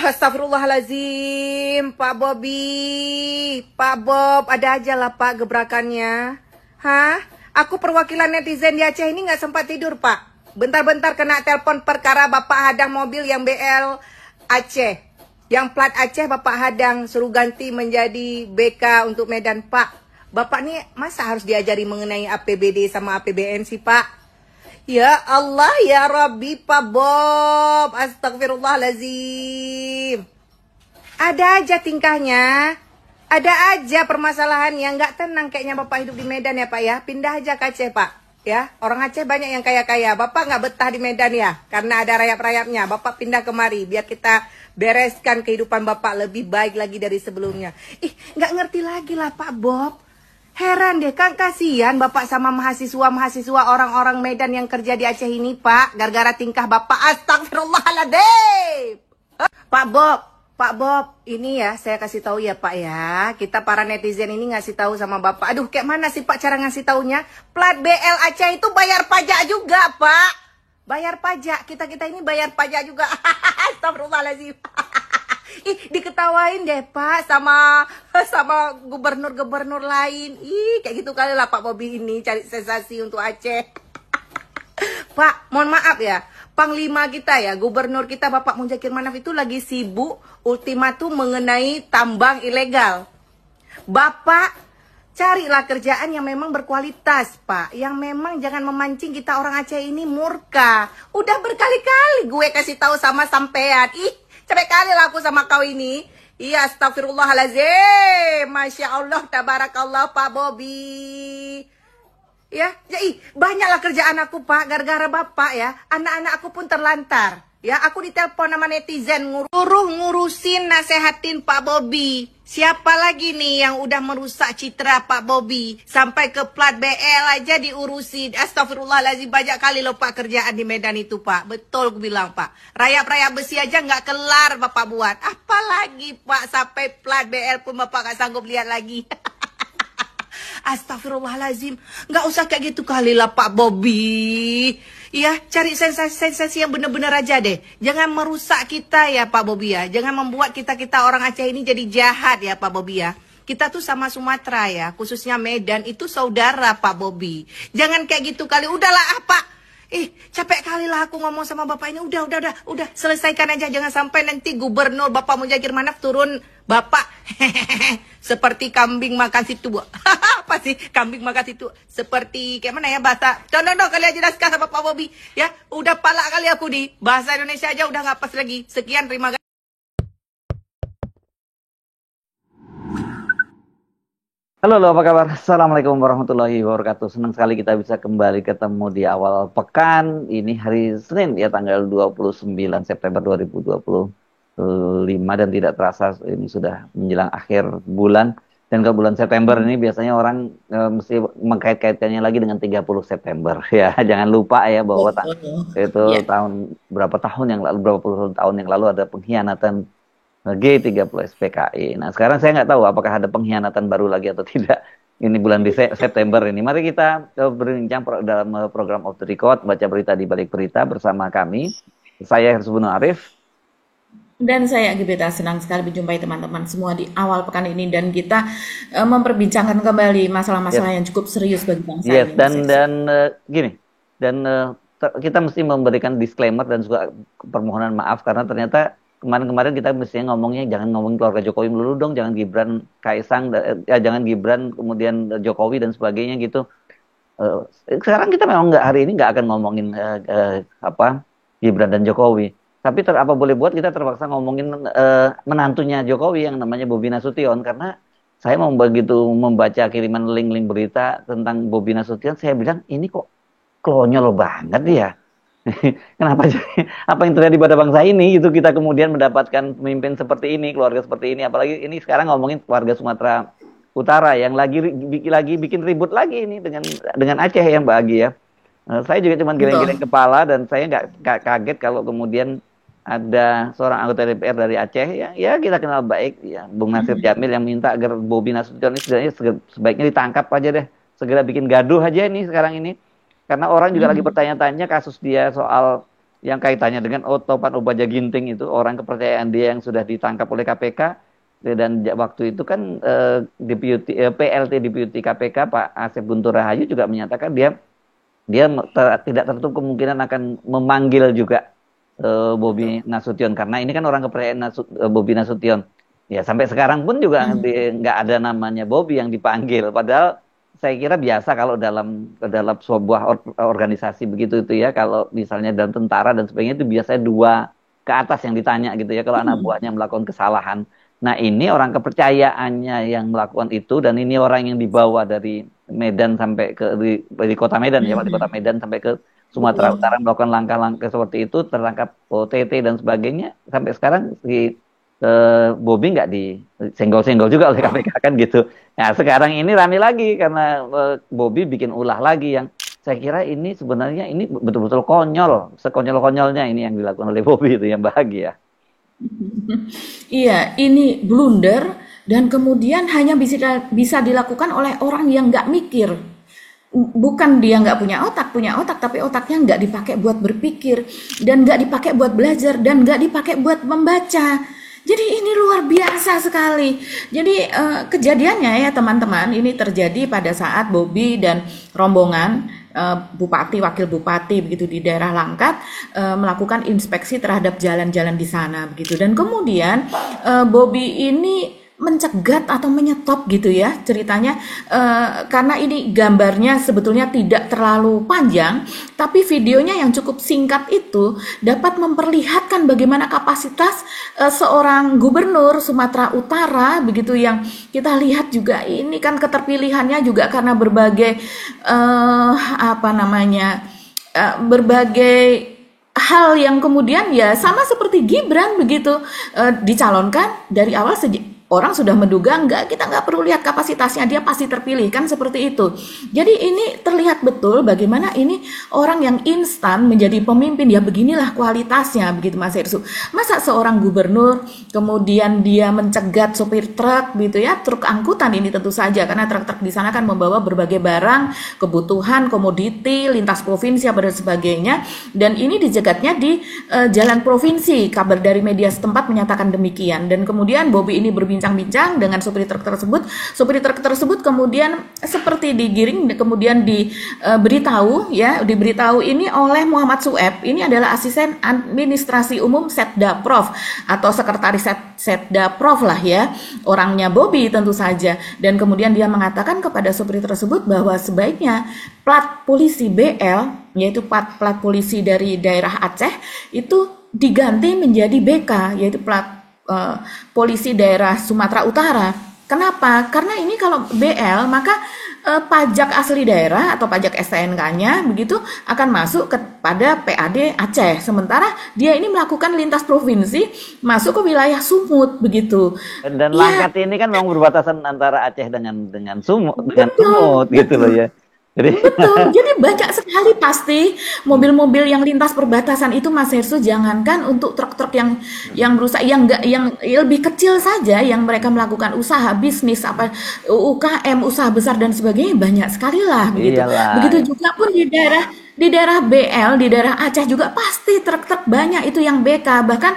Astagfirullahalazim, Pak Bobby, Pak Bob, ada aja lah Pak gebrakannya. Hah? Aku perwakilan netizen di Aceh ini nggak sempat tidur Pak. Bentar-bentar kena telepon perkara Bapak hadang mobil yang BL Aceh. Yang plat Aceh Bapak hadang, suruh ganti menjadi BK untuk Medan Pak. Bapak nih masa harus diajari mengenai APBD sama APBN sih Pak? Ya Allah, ya Rabbi, Pak Bob. Astagfirullahaladzim. Ada aja tingkahnya. Ada aja permasalahan yang nggak tenang kayaknya Bapak hidup di Medan ya Pak ya. Pindah aja ke Aceh Pak. Ya, orang Aceh banyak yang kaya-kaya. Bapak nggak betah di Medan ya. Karena ada rayap-rayapnya. Bapak pindah kemari. Biar kita bereskan kehidupan Bapak lebih baik lagi dari sebelumnya. Nggak ngerti lagi lah Pak Bob. Heran deh kan, kasihan Bapak sama mahasiswa-mahasiswa orang-orang Medan yang kerja di Aceh ini Pak, gara-gara tingkah Bapak. Astagfirullahaladzim. Pak Bob, ini ya saya kasih tahu ya Pak ya. Kita para netizen ini ngasih tahu sama Bapak. Aduh, kayak mana sih Pak cara ngasih taunya? Plat BL Aceh itu bayar pajak juga Pak. Bayar pajak, kita-kita ini bayar pajak juga. Astagfirullahaladzim. Diketawain deh Pak sama gubernur-gubernur lain. Kayak gitu kali lah Pak Bobby ini cari sensasi untuk Aceh. Pak, mohon maaf ya, Panglima kita ya, gubernur kita Bapak Muzakir Manaf itu lagi sibuk ultimatum mengenai tambang ilegal. Bapak carilah kerjaan yang memang berkualitas Pak, yang memang jangan memancing kita orang Aceh ini murka. Udah berkali-kali gue kasih tahu sama sampean. Capek kali lah aku sama kau ini. Iya, astagfirullahaladzim. Masya Allah, tabarakallah Pak Bobby. Ya, banyaklah kerjaan aku Pak, gara-gara Bapak ya. Anak-anak aku pun terlantar. Ya, aku ditelepon sama netizen ngurusin, nasehatin Pak Bobby. Siapa lagi nih yang udah merusak citra Pak Bobby? Sampai ke plat BL aja diurusin. Astagfirullahaladzim, banyak kali loh Pak kerjaan di Medan itu Pak. Betul aku bilang Pak. Rayap-rayap besi aja nggak kelar Bapak buat. Apalagi Pak, sampai plat BL pun Bapak nggak sanggup lihat lagi. Astagfirullahaladzim. Nggak usah kayak gitu kali lah Pak Bobby. Ya, cari sensasi yang benar-benar aja deh. Jangan merusak kita ya Pak Bobby ya. Jangan membuat kita orang Aceh ini jadi jahat ya Pak Bobby ya. Kita tuh sama Sumatera ya, khususnya Medan itu saudara Pak Bobby. Jangan kayak gitu kali. Udahlah Pak. Capek kali lah aku ngomong sama Bapak ini. Udah, selesaikan aja. Jangan sampai nanti gubernur Bapak Muzakir Manaf turun Bapak seperti kambing makan situ Bu. Apa sih kambing makan situ? Seperti kayak mana ya bahasa? Contoh kalian jelaskan sama Pak Bobby ya. Udah palak kali aku di bahasa Indonesia aja udah nggak pas lagi. Sekian, terima kasih. Halo, apa kabar? Assalamualaikum warahmatullahi wabarakatuh. Senang sekali kita bisa kembali ketemu di awal pekan. Ini hari Senin ya, tanggal 29 September 2025 dan tidak terasa ini sudah menjelang akhir bulan. Dan ke bulan September ini biasanya orang mesti mengkait-kaitkannya lagi dengan 30 September ya. Jangan lupa ya bahwa tahun berapa puluh tahun yang lalu ada pengkhianatan G30 SPKI. Nah, sekarang saya nggak tahu apakah ada pengkhianatan baru lagi atau tidak. Ini bulan September ini. Mari kita berbincang dalam program Off the Record, baca berita di balik berita bersama kami. Saya Hersubun Arif. Dan saya Gebeta, senang sekali menjumpai teman-teman semua di awal pekan ini. Dan kita memperbincangkan kembali masalah-masalah yang cukup serius bagi bangsa Indonesia. Kita mesti memberikan disclaimer dan juga permohonan maaf karena ternyata kemarin kita mestinya ngomongnya jangan ngomongin keluarga Jokowi melulu dong, jangan Gibran, Kaisang, jangan Gibran kemudian Jokowi dan sebagainya gitu. Sekarang kita memang hari ini nggak akan ngomongin Gibran dan Jokowi, tapi apa boleh buat kita terpaksa ngomongin menantunya Jokowi yang namanya Bobi Nasution, karena saya mau begitu membaca kiriman link-link berita tentang Bobi Nasution, saya bilang ini kok konyol banget ya. Kenapa apa yang terjadi pada bangsa ini itu kita kemudian mendapatkan pemimpin seperti ini, keluarga seperti ini, apalagi ini sekarang ngomongin keluarga Sumatera Utara yang lagi bikin ribut lagi ini dengan Aceh yang bahagia. Saya juga cuma geleng-geleng kepala dan saya nggak kaget kalau kemudian ada seorang anggota DPR dari Aceh ya kita kenal baik ya, Bung Nasir Jamil yang minta agar Bobi Nasution ini sebaiknya ditangkap aja deh, segera bikin gaduh aja ini sekarang ini. Karena orang juga lagi bertanya-tanya kasus dia soal yang kaitannya dengan Topan Obaja Ginting itu, orang kepercayaan dia yang sudah ditangkap oleh KPK, dan waktu itu kan PLT Deputi KPK Pak Asep Guntur Rahayu juga menyatakan dia tidak tertutup kemungkinan akan memanggil juga Bobi Nasution, karena ini kan orang kepercayaan Bobi Nasution. Ya sampai sekarang pun juga nggak ada namanya Bobi yang dipanggil, padahal saya kira biasa kalau dalam sebuah organisasi begitu itu ya, kalau misalnya dalam tentara dan sebagainya itu biasanya 2 ke atas yang ditanya gitu ya, kalau anak buahnya melakukan kesalahan. Nah ini orang kepercayaannya yang melakukan itu, dan ini orang yang dibawa dari Medan sampai dari kota Medan ya, di kota Medan sampai ke Sumatera Utara melakukan langkah-langkah seperti itu, tertangkap OTT dan sebagainya. Sampai sekarang si Bobi nggak disenggol-senggol juga oleh KPK kan gitu. Nah sekarang ini rame lagi karena Bobi bikin ulah lagi yang saya kira ini sebenarnya ini betul-betul konyol, sekonyol-konyolnya ini yang dilakukan oleh Bobi itu, yang bahagia. Iya, ini blunder dan kemudian hanya bisa dilakukan oleh orang yang nggak mikir. Bukan dia nggak punya otak, tapi otaknya nggak dipakai buat berpikir dan nggak dipakai buat belajar dan nggak dipakai buat membaca. Jadi ini luar biasa sekali. Jadi kejadiannya ya teman-teman, ini terjadi pada saat Bobi dan rombongan bupati, wakil bupati begitu di daerah Langkat melakukan inspeksi terhadap jalan-jalan di sana begitu. Dan kemudian Bobi ini mencegat atau menyetop gitu ya ceritanya, karena ini gambarnya sebetulnya tidak terlalu panjang, tapi videonya yang cukup singkat itu dapat memperlihatkan bagaimana kapasitas seorang gubernur Sumatera Utara begitu, yang kita lihat juga ini kan keterpilihannya juga karena berbagai berbagai hal yang kemudian ya sama seperti Gibran begitu, dicalonkan dari awal orang sudah menduga kita nggak perlu lihat kapasitasnya, dia pasti terpilih kan seperti itu. Jadi ini terlihat betul bagaimana ini orang yang instan menjadi pemimpin, ya beginilah kualitasnya begitu Mas Hersu. Masa seorang gubernur kemudian dia mencegat sopir truk gitu ya, truk angkutan ini tentu saja karena truk-truk di sana kan membawa berbagai barang, kebutuhan, komoditi, lintas provinsi dan sebagainya, dan ini dicegatnya di jalan provinsi. Kabar dari media setempat menyatakan demikian, dan kemudian Bobi ini berbincang dengan sopir truk tersebut kemudian seperti digiring, kemudian diberitahu ini oleh Muhammad Sueb, ini adalah asisten administrasi umum Setda-Prov atau sekretaris Setda-Prov lah ya, orangnya Bobi tentu saja, dan kemudian dia mengatakan kepada sopir tersebut bahwa sebaiknya plat polisi BL, yaitu plat polisi dari daerah Aceh itu diganti menjadi BK, yaitu plat polisi daerah Sumatera Utara. Kenapa? Karena ini kalau BL maka pajak asli daerah atau pajak STNK-nya begitu akan masuk kepada PAD Aceh. Sementara dia ini melakukan lintas provinsi masuk ke wilayah Sumut begitu. Dan Langkat ini kan memang berbatasan antara Aceh dengan Sumut gitu loh ya. Betul, jadi banyak sekali pasti mobil-mobil yang lintas perbatasan itu Mas Hersu, jangankan untuk truk-truk yang berusaha yang lebih kecil saja yang mereka melakukan usaha bisnis UKM, usaha besar dan sebagainya banyak sekali lah begitu. Iyalah. Begitu juga pun di daerah BL, di daerah Aceh juga pasti truk-truk banyak itu yang BK. Bahkan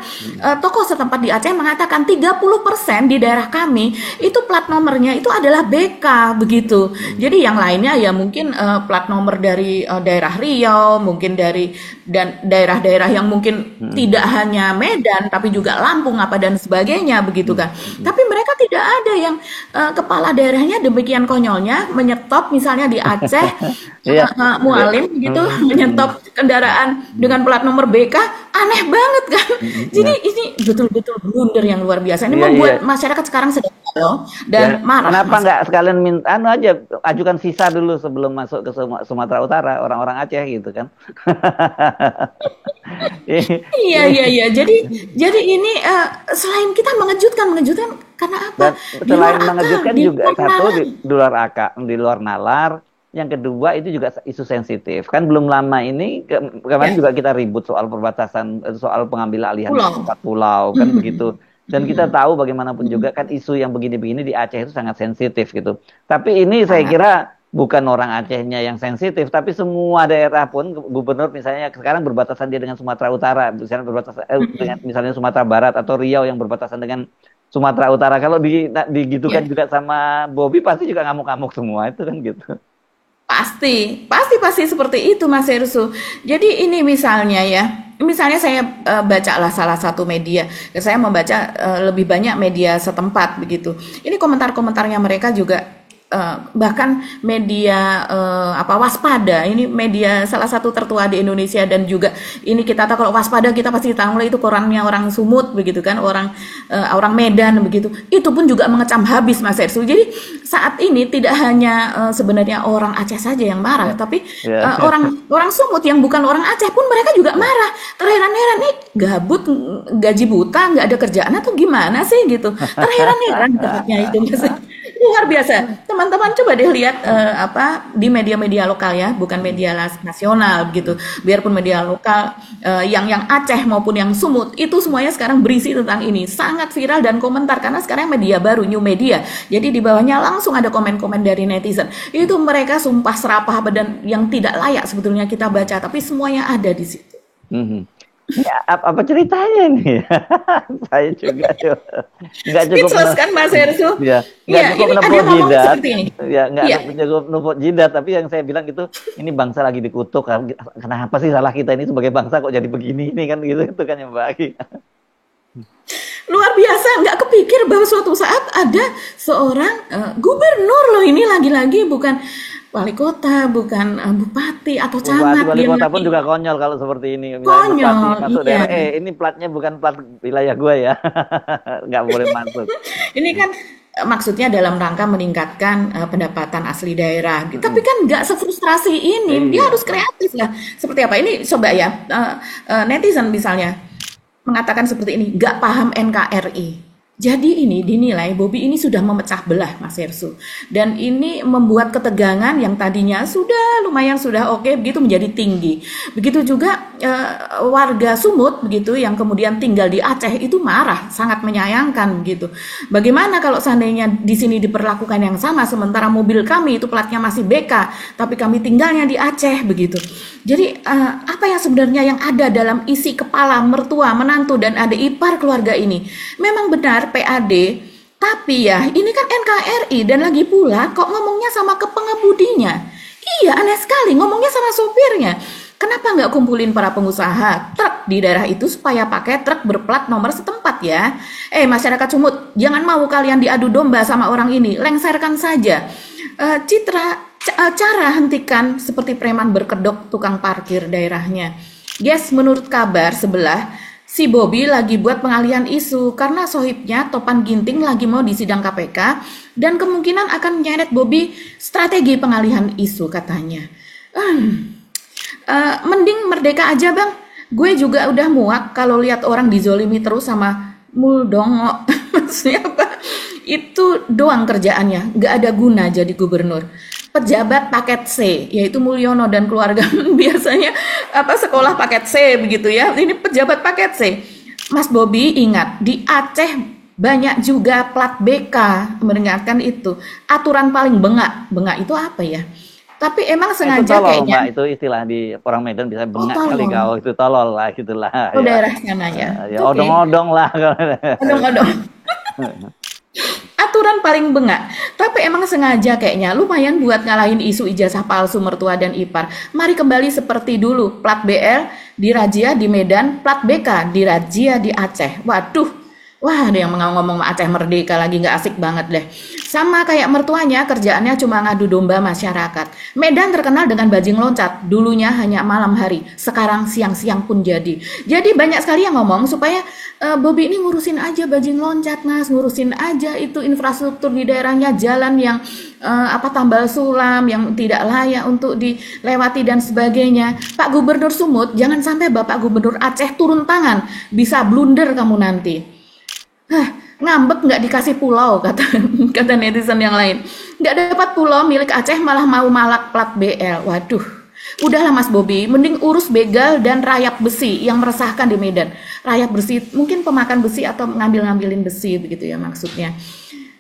tokoh setempat di Aceh mengatakan 30% di daerah kami itu plat nomornya itu adalah BK begitu. Jadi yang lainnya ya mungkin plat nomor dari daerah Riau, mungkin dari dan daerah-daerah yang mungkin tidak hanya Medan tapi juga Lampung dan sebagainya begitu kan. Tapi mereka tidak ada yang kepala daerahnya demikian konyolnya menyetop misalnya di Aceh Mualim gitu, menyetop kendaraan dengan plat nomor BK, aneh banget kan. Jadi ini betul-betul blunder yang luar biasa. Ini membuat masyarakat sekarang sedang galau dan marah. Kenapa nggak sekalian minta ajukan visa dulu sebelum masuk ke Sumatera Utara orang-orang Aceh gitu kan? Iya. Jadi ini selain kita mengejutkan karena apa? Selain mengejutkan juga satu di luar nalar. Yang kedua itu juga isu sensitif. Kan belum lama ini kemarin juga kita ribut soal perbatasan, soal pengambil alihan 4 pulau kan begitu. Dan kita tahu bagaimanapun juga kan isu yang begini-begini di Aceh itu sangat sensitif gitu. Tapi ini saya kira bukan orang Acehnya yang sensitif, tapi semua daerah pun gubernur misalnya sekarang berbatasan dia dengan Sumatera Utara, misalnya berbatasan dengan misalnya Sumatera Barat atau Riau yang berbatasan dengan Sumatera Utara. Kalau digitukan Ya. juga sama Bobby pasti juga ngamuk-ngamuk semua itu kan gitu. Pasti seperti itu Mas Hersu. Jadi ini misalnya saya bacalah salah satu media, saya membaca lebih banyak media setempat begitu. Ini komentar-komentarnya mereka juga bahkan media Waspada, ini media salah satu tertua di Indonesia, dan juga ini kita tahu kalau Waspada kita pasti tahu itu korannya orang Sumut begitu kan, orang Medan begitu. Itu pun juga mengecam habis Mas Hersu. Jadi saat ini tidak hanya sebenarnya orang Aceh saja yang marah, tapi orang Sumut yang bukan orang Aceh pun mereka juga marah. Terheran-heran nih, gabut, gaji buta, nggak ada kerjaan atau gimana sih gitu. Terheran-heran tepatnya itu Mas. Luar biasa. Teman-teman coba deh lihat di media-media lokal ya, bukan media nasional gitu. Biarpun media lokal yang Aceh maupun yang Sumut itu semuanya sekarang berisi tentang ini. Sangat viral dan komentar karena sekarang media baru, new media. Jadi di bawahnya langsung ada komen-komen dari netizen. Itu mereka sumpah serapah dan yang tidak layak sebetulnya kita baca, tapi semuanya ada di situ. Ya, apa ceritanya nih? Saya juga nggak cukup kan Mas Hersu? Ya, nggak cukup nempel jidat. Ya, nggak cukup nempel jidat. Tapi yang saya bilang itu, ini bangsa lagi dikutuk. Kenapa sih salah kita ini sebagai bangsa kok jadi begini? Ini kan gitu, itu kan yang bagi. Luar biasa, nggak kepikir bahwa suatu saat ada seorang gubernur loh, ini lagi-lagi bukan wali kota, bukan bupati atau camat. Wali kota pun juga konyol kalau seperti ini. Konyol, masuk daerah, ini platnya bukan plat wilayah gue ya, nggak boleh masuk. Ini kan maksudnya dalam rangka meningkatkan pendapatan asli daerah. Tapi kan nggak sefrustrasi ini, dia harus kreatif lah. Seperti apa? Ini coba ya, netizen misalnya mengatakan seperti ini, nggak paham NKRI. Jadi ini dinilai Bobby ini sudah memecah belah Mas Hersu, dan ini membuat ketegangan yang tadinya sudah lumayan sudah oke begitu menjadi tinggi. Begitu juga warga Sumut begitu yang kemudian tinggal di Aceh itu marah, sangat menyayangkan begitu. Bagaimana kalau seandainya di sini diperlakukan yang sama, sementara mobil kami itu platnya masih BK tapi kami tinggalnya di Aceh begitu. Jadi apa yang sebenarnya yang ada dalam isi kepala mertua, menantu dan adik ipar keluarga ini? Memang benar PAD, tapi ya ini kan NKRI, dan lagi pula kok ngomongnya sama ke pengemudinya. Iya, aneh sekali ngomongnya sama sopirnya. Kenapa nggak kumpulin para pengusaha truk di daerah itu supaya pakai truk berplat nomor setempat ya? Masyarakat Sumut, jangan mau kalian diadu domba sama orang ini, lengserkan saja. Cara hentikan seperti preman berkedok tukang parkir daerahnya. Yes, menurut kabar sebelah, si Bobby lagi buat pengalihan isu karena sohibnya Topan Ginting lagi mau disidang KPK dan kemungkinan akan menyeret Bobby strategi pengalihan isu katanya. Mending merdeka aja bang. Gue juga udah muak kalau lihat orang dizolimi terus sama Muldongo. Maksudnya apa? Itu doang kerjaannya, gak ada guna jadi gubernur. Pejabat paket C, yaitu Mulyono dan keluarga biasanya sekolah paket C begitu ya. Ini pejabat paket C. Mas Bobby ingat, di Aceh banyak juga plat BK, mendengarkan itu. Aturan paling bengak. Bengak itu apa ya? Tapi emang sengaja itu tolol, kayaknya. Mbak, itu istilah di orang Medan bisa bengak kali kau, itu tolol lah gitulah. Daerah sana ya. Odong-odong lah. Odong-odong. Aturan paling bengak, tapi emang sengaja kayaknya lumayan buat ngalahin isu ijazah palsu mertua dan ipar. Mari kembali seperti dulu, plat BL dirazia di Medan, plat BK dirazia di Aceh. Waduh, wah ada yang ngomong Aceh merdeka lagi, nggak asik banget deh. Sama kayak mertuanya, kerjaannya cuma ngadu domba masyarakat. Medan terkenal dengan bajing loncat, dulunya hanya malam hari, sekarang siang-siang pun jadi. Jadi banyak sekali yang ngomong supaya Bobby ini ngurusin aja bajing loncat mas, ngurusin aja itu infrastruktur di daerahnya, jalan yang tambal sulam yang tidak layak untuk dilewati dan sebagainya. Pak Gubernur Sumut, jangan sampai Bapak Gubernur Aceh turun tangan, bisa blunder kamu nanti. Ngambek nggak dikasih pulau, kata netizen yang lain. Nggak dapat pulau milik Aceh malah mau malak plat BL. Waduh, udahlah Mas Bobby, mending urus begal dan rayap besi yang meresahkan di Medan. Rayap besi, mungkin pemakan besi atau ngambil-ngambilin besi begitu ya maksudnya.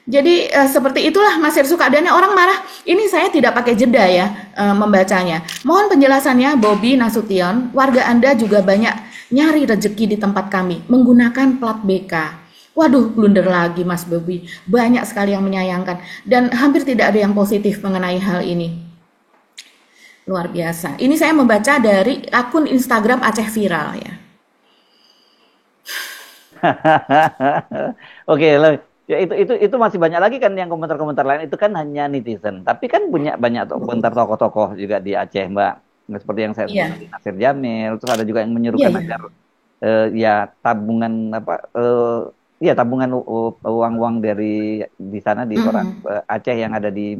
Jadi seperti itulah Mas Hersuk keadaannya, orang marah. Ini saya tidak pakai jeda ya membacanya. Mohon penjelasannya Bobi Nasution, warga Anda juga banyak nyari rezeki di tempat kami menggunakan plat BK. Waduh, blunder lagi Mas Bobi. Banyak sekali yang menyayangkan dan hampir tidak ada yang positif mengenai hal ini. Luar biasa. Ini saya membaca dari akun Instagram Aceh Viral ya. Oke, ya itu masih banyak lagi kan yang komentar-komentar lain, itu kan hanya netizen. Tapi kan punya banyak komentar tokoh-tokoh juga di Aceh, Mbak. Seperti yang saya Iya. sebut Nasir Jamil, terus ada juga yang Iya, menyuruhkan iya. agar ya tabungan ya tabungan uang-uang dari di sana di orang Mm-mm. Aceh yang ada di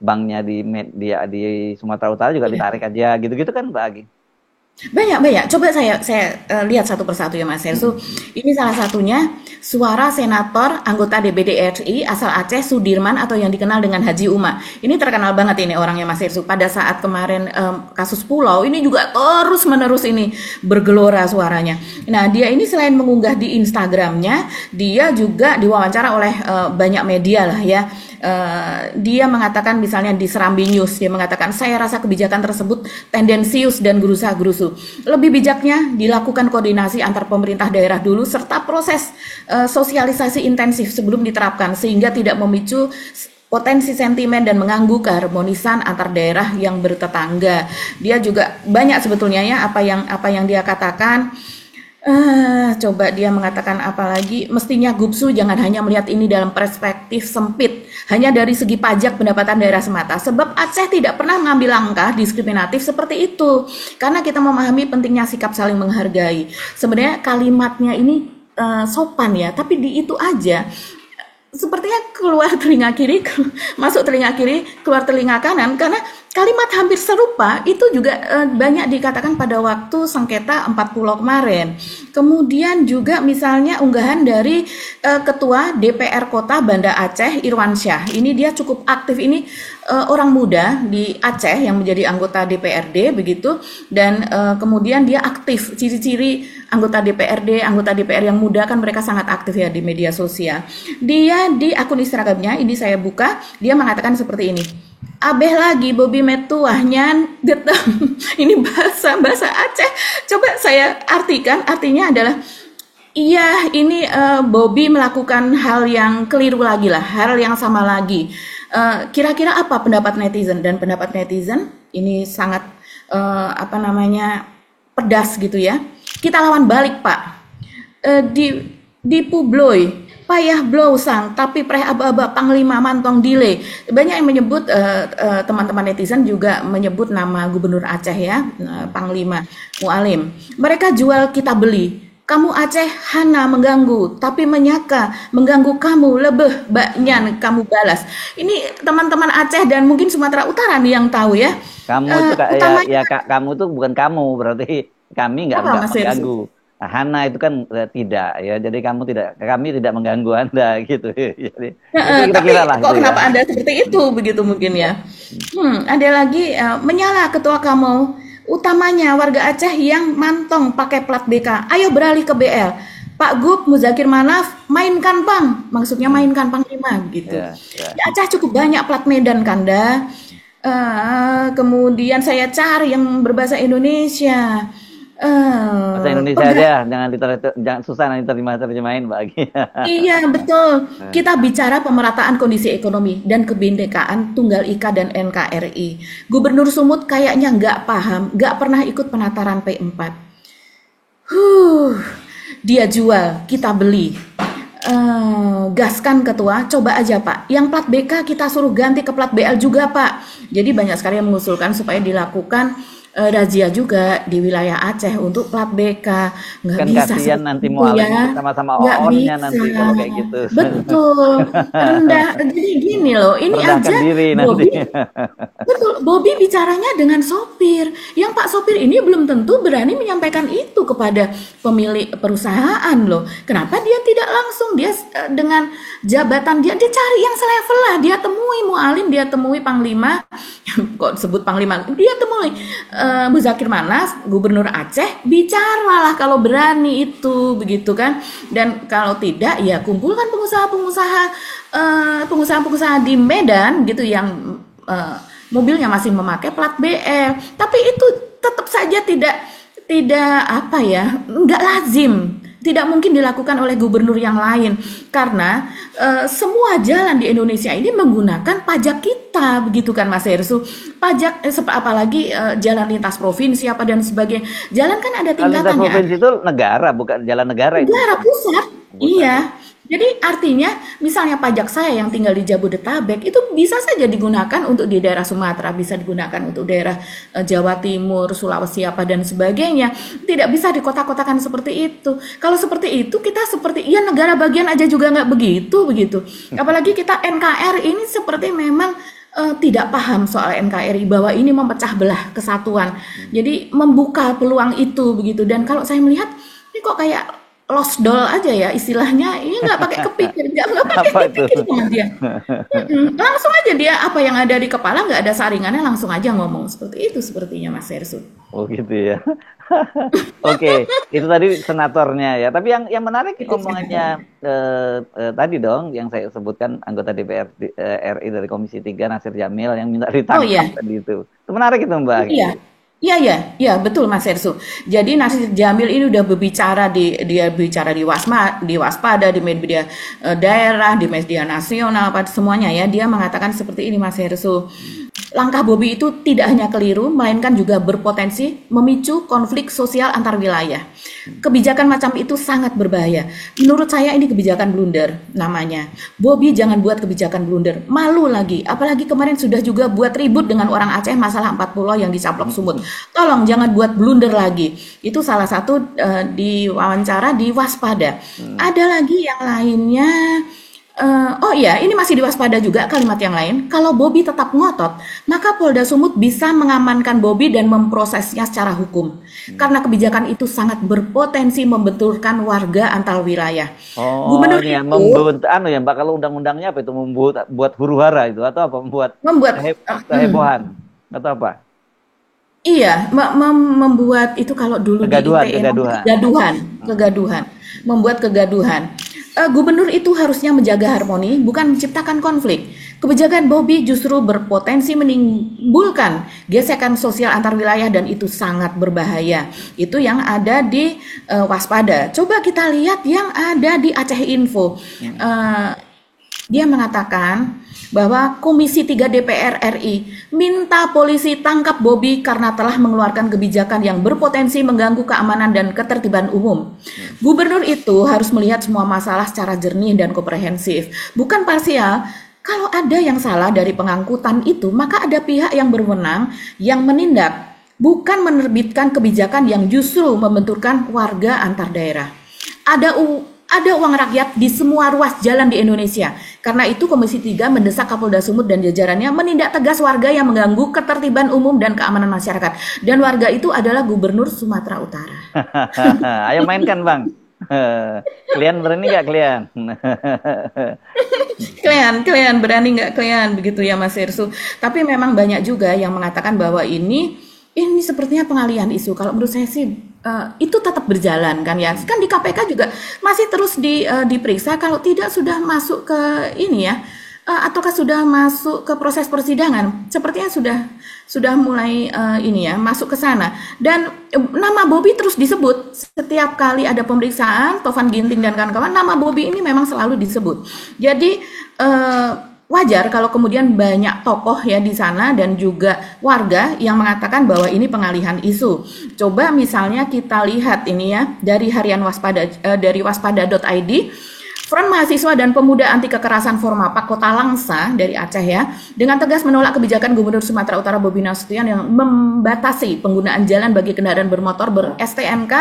banknya di Sumatera Utara juga Iya. ditarik aja gitu-gitu kan Mbak Agi. Banyak. Coba saya lihat satu persatu ya Mas Hersu. Ini salah satunya suara senator anggota DPD RI asal Aceh Sudirman atau yang dikenal dengan Haji Uma. Ini terkenal banget ini orangnya Mas Hersu. Pada saat kemarin kasus Pulau ini juga terus menerus ini bergelora suaranya. Nah dia ini selain mengunggah di Instagramnya, dia juga diwawancara oleh banyak media lah ya. Dia mengatakan misalnya di Serambi News, dia mengatakan saya rasa kebijakan tersebut tendensius dan gerusa-gerusu. Lebih bijaknya dilakukan koordinasi antar pemerintah daerah dulu serta proses sosialisasi intensif sebelum diterapkan sehingga tidak memicu potensi sentimen dan mengganggu keharmonisan antar daerah yang bertetangga. Dia juga banyak sebetulnya ya apa yang dia katakan. Coba dia mengatakan apa lagi? Mestinya Gupsu jangan hanya melihat ini dalam perspektif sempit, hanya dari segi pajak pendapatan daerah semata. Sebab Aceh tidak pernah mengambil langkah diskriminatif seperti itu. Karena kita memahami pentingnya sikap saling menghargai. Sebenarnya kalimatnya ini sopan ya, tapi di itu aja. Sepertinya keluar telinga kiri, masuk telinga kiri, keluar telinga kanan, karena kalimat hampir serupa itu juga banyak dikatakan pada waktu sengketa 4 pulau kemarin. Kemudian juga misalnya unggahan dari Ketua DPR Kota Banda Aceh Irwansyah. Ini dia cukup aktif, ini orang muda di Aceh yang menjadi anggota DPRD begitu, dan kemudian dia aktif. Ciri-ciri anggota DPR yang muda kan mereka sangat aktif ya di media sosial. Dia di akun Instagramnya ini saya buka, dia mengatakan seperti ini. Abeh lagi Bobi metuahnya getem. Ini bahasa Aceh. Coba saya artikan, artinya adalah iya ini Bobi melakukan hal yang keliru lagi lah, hal yang sama lagi. Kira-kira apa pendapat netizen? Dan pendapat netizen ini sangat pedas gitu ya. Kita lawan balik Pak. Di Publoy payah blow sang tapi preh aba-aba panglima mantong delay. Banyak yang menyebut teman-teman netizen juga menyebut nama gubernur Aceh ya, Panglima Mualim. Mereka jual kita beli. Kamu Aceh hana mengganggu, tapi menyaka mengganggu kamu lebih banyak kamu balas. Ini teman-teman Aceh dan mungkin Sumatera Utara nih yang tahu ya. Kamu tuh utamanya, kamu tuh bukan kamu, berarti kami nggak mengganggu. Nah, Hana itu kan tidak ya, jadi kami tidak mengganggu Anda gitu. Jadi kira-kira lah. Kok kenapa ya. Anda seperti itu begitu mungkin ya? Ada lagi menyala ketua kamu, utamanya warga Aceh yang mantong pakai plat BK. Ayo beralih ke BL. Pak Gub Muzakir Manaf mainkan Pang, maksudnya mainkan Panglima gitu. Di Aceh cukup banyak plat Medan Kanda. Kemudian saya cari yang berbahasa Indonesia. Bahasa Indonesia aja, jangan susah nanti terjemahin Mbak. Iya betul. Kita bicara pemerataan kondisi ekonomi dan kebinekaan Tunggal Ika dan NKRI. Gubernur Sumut kayaknya nggak paham, nggak pernah ikut penataran P4. Dia jual, kita beli. Gaskan ketua, coba aja Pak. Yang plat BK kita suruh ganti ke plat BL juga Pak. Jadi banyak sekali yang mengusulkan supaya dilakukan razia juga di wilayah Aceh untuk plat BK. Nggak kan bisa kasihan nanti mau ya. Sama-sama OON-nya nanti kalau kayak gitu. Betul. Rendah. Jadi gini loh, ini aja Bobi. Betul, Bobi bicaranya dengan sopir. Yang Pak sopir ini belum tentu berani menyampaikan itu kepada pemilik perusahaan loh. Kenapa dia tidak langsung dia dengan jabatan dia cari yang selevel lah. Dia temui Mualim, dia temui Panglima, Kok sebut Panglima? Dia temui Muzakir Manas, Gubernur Aceh, bicaralah kalau berani itu, begitu kan. Dan kalau tidak, ya kumpulkan pengusaha-pengusaha di Medan gitu yang mobilnya masih memakai plat BR. Tapi itu tetap saja tidak apa ya, nggak lazim. Tidak mungkin dilakukan oleh gubernur yang lain karena semua jalan di Indonesia ini menggunakan pajak kita, begitu kan Mas Hersu? Pajak apalagi jalan lintas provinsi apa dan sebagainya. Jalan kan ada Lintas tingkatannya. provinsi itu negara, bukan jalan negara itu. Negara pusat. Iya. Jadi artinya misalnya pajak saya yang tinggal di Jabodetabek itu bisa saja digunakan untuk di daerah Sumatera, bisa digunakan untuk daerah Jawa Timur, Sulawesi apa dan sebagainya. Tidak bisa dikotak-kotakan seperti itu. Kalau seperti itu kita seperti ya negara bagian aja juga nggak begitu. Apalagi kita NKRI ini seperti memang tidak paham soal NKRI bahwa ini memecah belah kesatuan. Jadi membuka peluang itu begitu. Dan kalau saya melihat ini kok kayak lost doll aja ya istilahnya, ini nggak pakai kepikir, nggak pakai kepikir sama dia. Langsung aja dia apa yang ada di kepala nggak ada saringannya, langsung aja ngomong seperti itu sepertinya Mas Hersu. Oh gitu ya. Oke, itu tadi senatornya ya. Tapi yang menarik omongannya tadi dong, yang saya sebutkan anggota DPR RI dari Komisi 3 Nasir Jamil yang minta ditangkap tadi itu. Itu menarik itu Mbak. Iya, betul Mas Hersu. Jadi Nasir Jamil ini udah berbicara dia bicara di Waspada, di media daerah, di media nasional, apa semuanya ya. Dia mengatakan seperti ini Mas Hersu. Langkah Bobi itu tidak hanya keliru, melainkan juga berpotensi memicu konflik sosial antar wilayah. Kebijakan macam itu sangat berbahaya. Menurut saya ini kebijakan blunder namanya. Bobi jangan buat kebijakan blunder. Malu lagi. Apalagi kemarin sudah juga buat ribut dengan orang Aceh masalah 4 pulau yang dicaplok sumut. Tolong jangan buat blunder lagi. Itu salah satu di wawancara di Waspada. Ada lagi yang lainnya. Ini masih di Waspada juga kalimat yang lain. Kalau Bobi tetap ngotot, maka Polda Sumut bisa mengamankan Bobi dan memprosesnya secara hukum. Karena kebijakan itu sangat berpotensi membenturkan warga antar wilayah. Gubernur itu Mbak, kalau undang-undangnya apa itu membuat huru-hara itu atau apa membuat kehebohan atau apa? Iya, membuat itu kalau dulu kegaduhan, membuat kegaduhan. Gubernur itu harusnya menjaga harmoni, bukan menciptakan konflik. Kebijakan Bobi justru berpotensi menimbulkan gesekan sosial antar wilayah dan itu sangat berbahaya. Itu yang ada di Waspada. Coba kita lihat yang ada di Aceh Info. Dia mengatakan bahwa Komisi 3 DPR RI minta polisi tangkap Bobi karena telah mengeluarkan kebijakan yang berpotensi mengganggu keamanan dan ketertiban umum. Gubernur itu harus melihat semua masalah secara jernih dan komprehensif, bukan parsial. Kalau ada yang salah dari pengangkutan itu, maka ada pihak yang berwenang yang menindak, bukan menerbitkan kebijakan yang justru membenturkan warga antar daerah. Ada uang rakyat di semua ruas jalan di Indonesia. Karena itu Komisi 3 mendesak Kapolda Sumut dan jajarannya menindak tegas warga yang mengganggu ketertiban umum dan keamanan masyarakat. Dan warga itu adalah Gubernur Sumatera Utara. Ayo mainkan Bang. Kalian berani nggak kalian? Kalian berani nggak kalian? Begitu ya Mas Hersu. Tapi memang banyak juga yang mengatakan bahwa ini sepertinya pengalihan isu. Kalau menurut saya sih itu tetap berjalan kan ya. Kan di KPK juga masih terus diperiksa. Kalau tidak sudah masuk ke ini ya, ataukah sudah masuk ke proses persidangan. Sepertinya sudah mulai masuk ke sana. Dan nama Bobi terus disebut setiap kali ada pemeriksaan. Tovan Ginting dan kawan-kawan, nama Bobi ini memang selalu disebut. Jadi wajar kalau kemudian banyak tokoh ya di sana dan juga warga yang mengatakan bahwa ini pengalihan isu. Coba misalnya kita lihat ini ya dari harian Waspada dari waspada.id. Front Mahasiswa dan Pemuda Anti Kekerasan Formapak Kota Langsa dari Aceh ya, dengan tegas menolak kebijakan Gubernur Sumatera Utara Bobi Nasution yang membatasi penggunaan jalan bagi kendaraan bermotor ber-STNK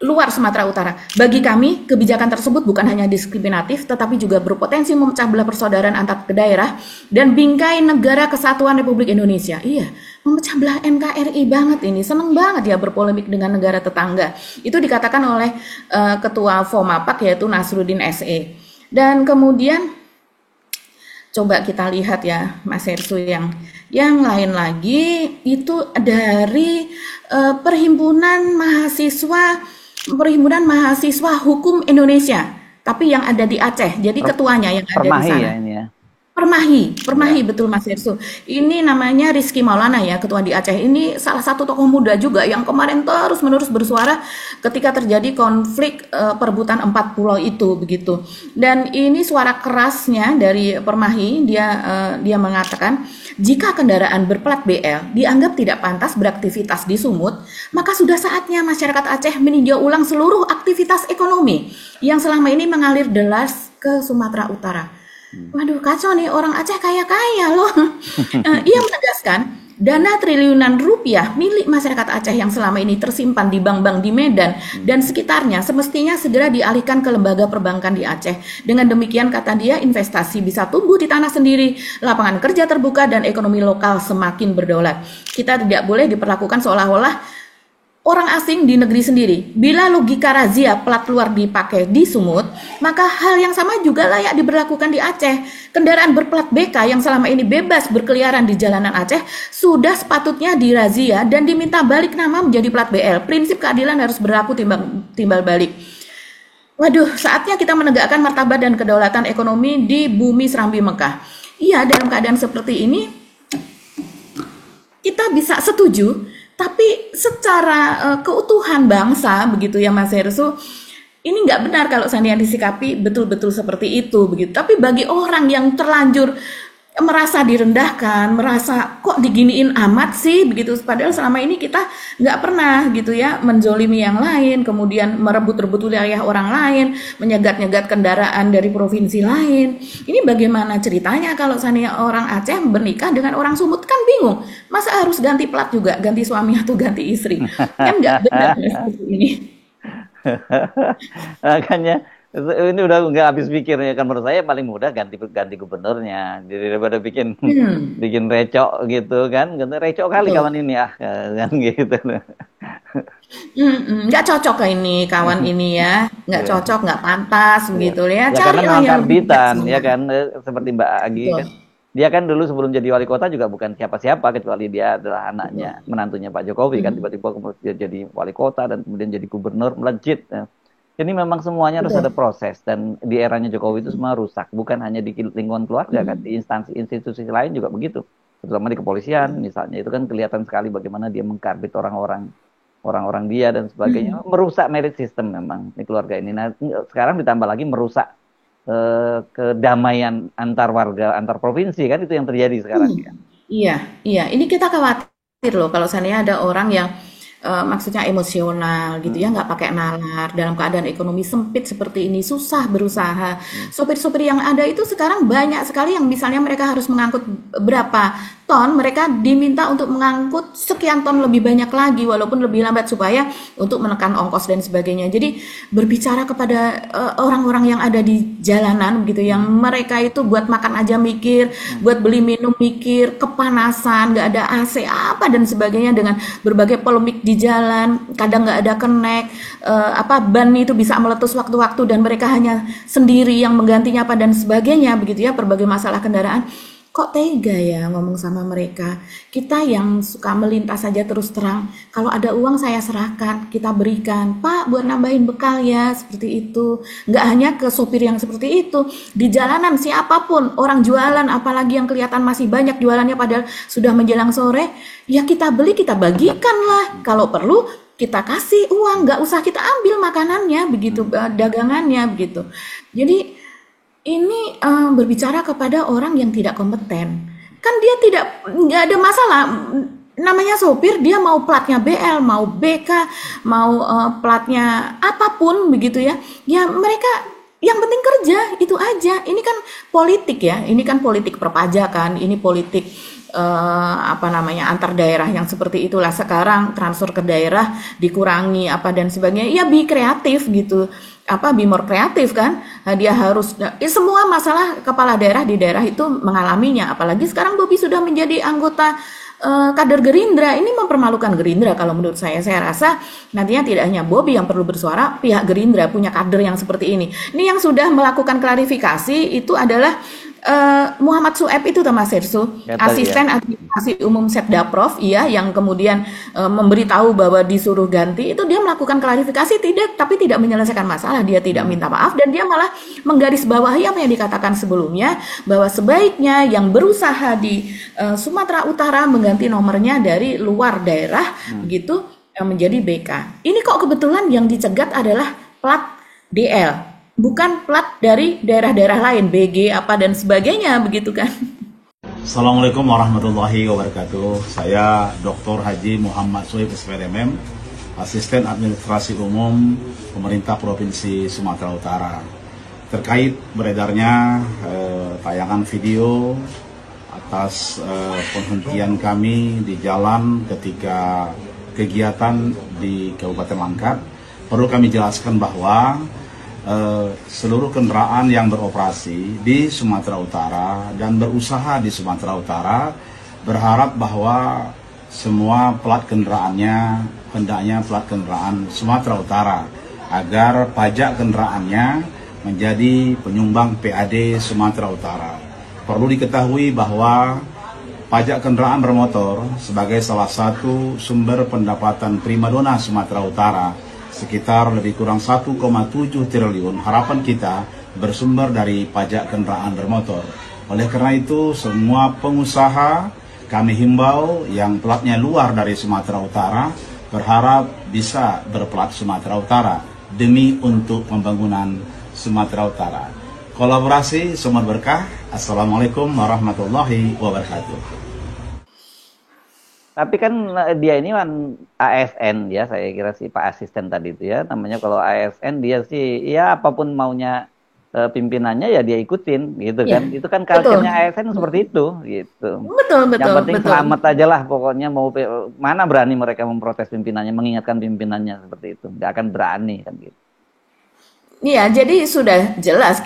luar Sumatera Utara. Bagi kami, kebijakan tersebut bukan hanya diskriminatif, tetapi juga berpotensi memecah belah persaudaraan antar daerah dan bingkai negara kesatuan Republik Indonesia. Iya, memecah belah NKRI banget ini. Seneng banget ya berpolemik dengan negara tetangga. Itu dikatakan oleh Ketua Formapak yaitu Nasruddin SE. Dan kemudian Coba kita lihat ya, Mas Hersu, yang lain lagi itu dari Perhimpunan Mahasiswa Hukum Indonesia, tapi yang ada di Aceh. Jadi ketuanya yang ada di Permahi sana. ya ini ya. Permahi betul Mas Hersu. Ini namanya Rizky Maulana ya, ketua di Aceh. Ini salah satu tokoh muda juga yang kemarin terus-menerus bersuara ketika terjadi konflik perebutan 4 pulau itu begitu. Dan ini suara kerasnya dari Permahi, dia mengatakan jika kendaraan berplat BL dianggap tidak pantas beraktivitas di Sumut, maka sudah saatnya masyarakat Aceh meninjau ulang seluruh aktivitas ekonomi yang selama ini mengalir deras ke Sumatera Utara. Waduh, kacau nih, orang Aceh kaya-kaya loh. Ia menegaskan dana triliunan rupiah milik masyarakat Aceh yang selama ini tersimpan di bank-bank di Medan dan sekitarnya semestinya segera dialihkan ke lembaga perbankan di Aceh. Dengan demikian, kata dia, investasi bisa tumbuh di tanah sendiri, lapangan kerja terbuka, dan ekonomi lokal semakin berdaulat. Kita tidak boleh diperlakukan seolah-olah orang asing di negeri sendiri. Bila logika razia plat luar dipakai di Sumut, maka hal yang sama juga layak diberlakukan di Aceh. Kendaraan berplat BK yang selama ini bebas berkeliaran di jalanan Aceh sudah sepatutnya dirazia dan diminta balik nama menjadi plat BL. Prinsip keadilan harus berlaku timbal balik. Waduh, saatnya kita menegakkan martabat dan kedaulatan ekonomi di bumi Serambi Mekah. Iya, dalam keadaan seperti ini kita bisa setuju, tapi secara keutuhan bangsa begitu ya Mas Hersu, ini nggak benar kalau seandainya disikapi betul-betul seperti itu begitu. Tapi bagi orang yang terlanjur merasa direndahkan, merasa kok diginiin amat sih begitu, padahal selama ini kita nggak pernah gitu ya menzolimi yang lain, kemudian merebut-rebut wilayah orang lain, menyegat-nyegat kendaraan dari provinsi lain. Ini bagaimana ceritanya kalau seandainya orang Aceh menikah dengan orang Sumut? Kan bingung, masa harus ganti plat juga, ganti suami atau ganti istri? Kan nggak benar seperti ini. Makanya ini udah nggak habis pikir ya kan, menurut saya paling mudah ganti gubernurnya, jadi daripada bikin recok gitu kan, recok kali kawan ini kan gitu. Nggak cocok ini kawan ini ya, nggak cocok, nggak pantas begitu ya. Karena memang yang karbitan ya kan, seperti Mbak Agi Betul. kan. Dia kan dulu sebelum jadi wali kota juga bukan siapa-siapa, kecuali dia adalah anaknya, menantunya Pak Jokowi kan, tiba-tiba kemudian jadi wali kota dan kemudian jadi gubernur melejit. Jadi memang semuanya harus ada proses, dan di eranya Jokowi itu semua rusak, bukan hanya di lingkungan keluarga kan, di instansi institusi lain juga begitu, terutama di kepolisian misalnya, itu kan kelihatan sekali bagaimana dia mengkarbit orang-orang dia dan sebagainya, merusak merit system memang di keluarga ini. Nah, sekarang ditambah lagi merusak kedamaian antar warga, antar provinsi kan, itu yang terjadi sekarang ya. Iya, ini kita khawatir loh kalau seandainya ada orang yang maksudnya emosional gitu ya, nggak pakai nalar, dalam keadaan ekonomi sempit seperti ini, susah berusaha. Sopir-sopir yang ada itu sekarang banyak sekali yang misalnya mereka harus mengangkut berapa ton, mereka diminta untuk mengangkut sekian ton lebih banyak lagi walaupun lebih lambat supaya untuk menekan ongkos dan sebagainya. Jadi berbicara kepada orang-orang yang ada di jalanan gitu, yang mereka itu buat makan aja mikir, buat beli minum mikir, kepanasan, nggak ada AC apa dan sebagainya, dengan berbagai polemik di jalan, kadang nggak ada connect, ban itu bisa meletus waktu-waktu dan mereka hanya sendiri yang menggantinya apa dan sebagainya begitu ya, berbagai masalah kendaraan. Kok tega ya ngomong sama mereka? Kita yang suka melintas saja terus terang, kalau ada uang saya serahkan, kita berikan, Pak buat nambahin bekal ya, seperti itu. Nggak hanya ke sopir yang seperti itu, di jalanan siapapun, orang jualan, apalagi yang kelihatan masih banyak jualannya padahal sudah menjelang sore, ya kita beli, kita bagikan lah. Kalau perlu kita kasih uang, nggak usah kita ambil makanannya, begitu, dagangannya, begitu. Jadi ini berbicara kepada orang yang tidak kompeten. Kan dia nggak ada masalah. Namanya sopir, dia mau platnya BL, mau BK, mau platnya apapun begitu ya. Ya mereka yang penting kerja, itu aja. Ini kan politik ya. Ini kan politik perpajakan, ini politik antar daerah yang seperti itulah. Sekarang transfer ke daerah dikurangi apa dan sebagainya. Ya be kreatif gitu. Be more kreatif kan, dia harus semua masalah kepala daerah di daerah itu mengalaminya, apalagi sekarang Bobi sudah menjadi anggota kader Gerindra. Ini mempermalukan Gerindra kalau menurut saya rasa nantinya tidak hanya Bobi yang perlu bersuara, pihak Gerindra punya kader yang seperti ini. Ini yang sudah melakukan klarifikasi itu adalah Muhammad Sueb itu tuh Mas Hersu, Ya, tadi ya. asisten administrasi umum Setdaprov, iya, yang kemudian memberitahu bahwa disuruh ganti, itu dia melakukan klarifikasi tapi tidak menyelesaikan masalah, dia tidak minta maaf dan dia malah menggarisbawahi apa yang dikatakan sebelumnya bahwa sebaiknya yang berusaha di Sumatera Utara mengganti nomornya dari luar daerah begitu menjadi BK. Ini kok kebetulan yang dicegat adalah plat DL. Bukan plat dari daerah-daerah lain, BG apa dan sebagainya begitu kan. Assalamualaikum warahmatullahi wabarakatuh. Saya Dr. Haji Muhammad Sueb SPDMM, Asisten Administrasi Umum Pemerintah Provinsi Sumatera Utara. Terkait beredarnya tayangan video atas penghentian kami di jalan ketika kegiatan di Kabupaten Langkat, perlu kami jelaskan bahwa seluruh kendaraan yang beroperasi di Sumatera Utara dan berusaha di Sumatera Utara berharap bahwa semua plat kendaraannya hendaknya plat kendaraan Sumatera Utara agar pajak kendaraannya menjadi penyumbang PAD Sumatera Utara. Perlu diketahui bahwa pajak kendaraan bermotor sebagai salah satu sumber pendapatan primadona Sumatera Utara sekitar lebih kurang 1,7 triliun, harapan kita bersumber dari pajak kendaraan bermotor. Oleh karena itu, semua pengusaha kami himbau yang platnya luar dari Sumatera Utara berharap bisa berplat Sumatera Utara demi untuk pembangunan Sumatera Utara. Kolaborasi sumber berkah. Assalamualaikum warahmatullahi wabarakatuh. Tapi kan dia ini kan ASN ya, saya kira sih Pak Asisten tadi itu ya, namanya kalau ASN dia sih ya apapun maunya pimpinannya ya dia ikutin gitu Iya, kan. Itu kan betul. culture-nya ASN seperti itu gitu. Betul, Yang betul, penting betul. selamat aja lah pokoknya, mau mana berani mereka memprotes pimpinannya, mengingatkan pimpinannya seperti itu. Nggak akan berani kan gitu. Iya, jadi sudah jelas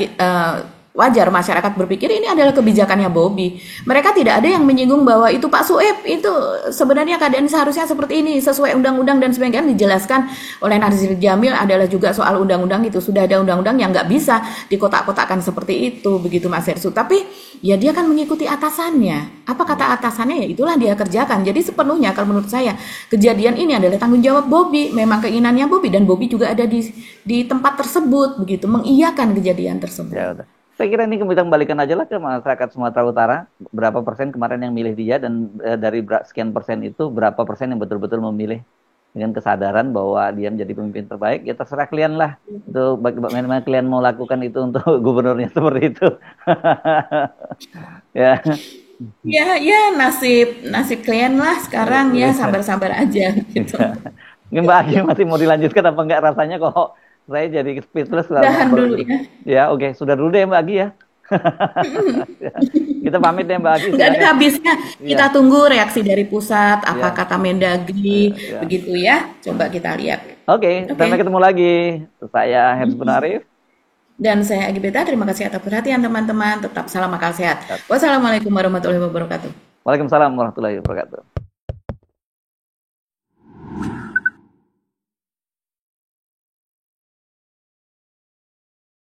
wajar masyarakat berpikir ini adalah kebijakannya Bobby. Mereka tidak ada yang menyinggung bahwa itu Pak Sueb itu sebenarnya keadaan seharusnya seperti ini sesuai undang-undang dan sebagainya. Dijelaskan oleh Nazir Jamil adalah juga soal undang-undang itu, sudah ada undang-undang yang nggak bisa dikotak-kotakkan seperti itu begitu Mas Hersu. Tapi ya dia kan mengikuti atasannya. Apa kata atasannya ya itulah dia kerjakan. Jadi sepenuhnya kalau menurut saya kejadian ini adalah tanggung jawab Bobby. Memang keinginannya Bobby dan Bobby juga ada di tempat tersebut begitu mengiyakan kejadian tersebut. Ya udah. Saya kira ini kita kembalikan aja lah ke masyarakat Sumatera Utara. Berapa persen kemarin yang milih dia dan dari sekian persen itu berapa persen yang betul-betul memilih dengan kesadaran bahwa dia menjadi pemimpin terbaik. Ya terserah kalian lah. Itu bagaimana kalian mau lakukan itu untuk gubernurnya seperti itu. Ya. Ya nasib klien lah sekarang ya sabar-sabar aja gitu. Mungkin Mbak Agi masih mau dilanjutkan apa enggak, rasanya kok saya jadi speechless lah. Udahan dulu ya. Ya oke, sudah dulu deh Mbak Agi ya. Kita pamit deh Mbak Agi. Nggak ada habisnya. Kita Iya. tunggu reaksi dari pusat, apa Iya. kata Mendagri, Iya. begitu ya. Coba kita lihat. Oke, Oke. sampai ketemu lagi. Saya Herbs Benarif. Dan saya Agi Beta, terima kasih atas perhatian teman-teman. Tetap salam akal sehat. Wassalamualaikum warahmatullahi wabarakatuh. Waalaikumsalam warahmatullahi wabarakatuh.